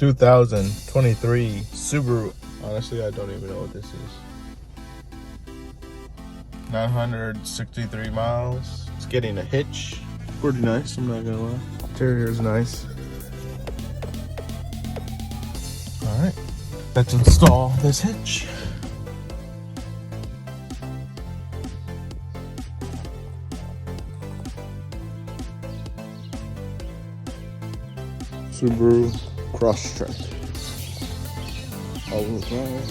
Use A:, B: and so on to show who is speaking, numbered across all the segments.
A: 2023 Subaru. Honestly, I don't even know what this is. 963 miles. It's getting a hitch. Pretty nice, I'm not gonna lie. Interior is nice. Alright, let's install this hitch. Subaru Crosstrek. All the time.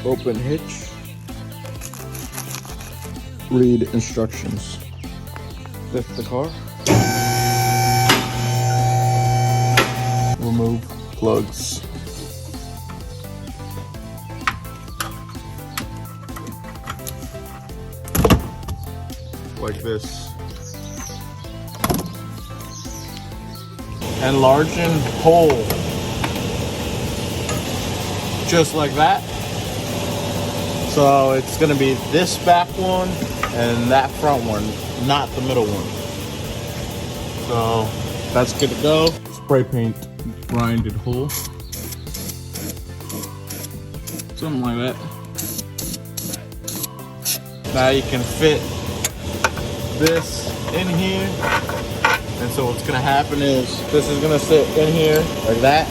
A: Open hitch. Read instructions. Lift the car. Remove plugs. Like this. Enlarging hole. Just like that. So it's gonna be this back one and that front one, not the middle one. So that's good to go. Spray paint grinded hole. Something like that. Now you can fit this in here. And so what's gonna happen is this is gonna sit in here like that,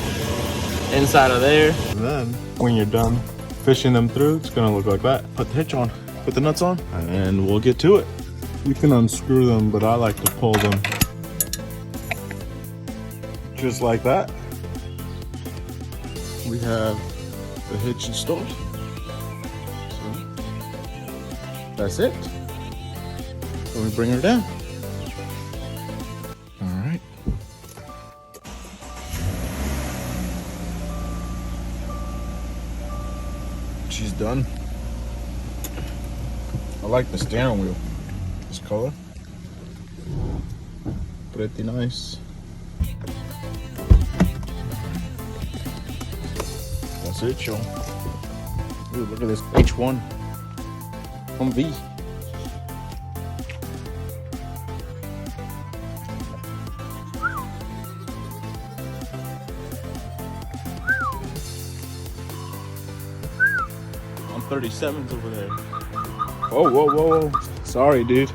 A: inside of there. And then when you're done fishing them through, it's gonna look like that. Put the hitch on, put the nuts on, and we'll get to it. You can unscrew them, but I like to pull them just like that. We have the hitch installed. So that's it. Let me bring her down. All right. She's done. I like the steering wheel. This color. Pretty nice. That's it, y'all. Ooh, look at this H1 HumVee. I'm 37s over there. Oh, whoa, whoa, whoa. Sorry, dude.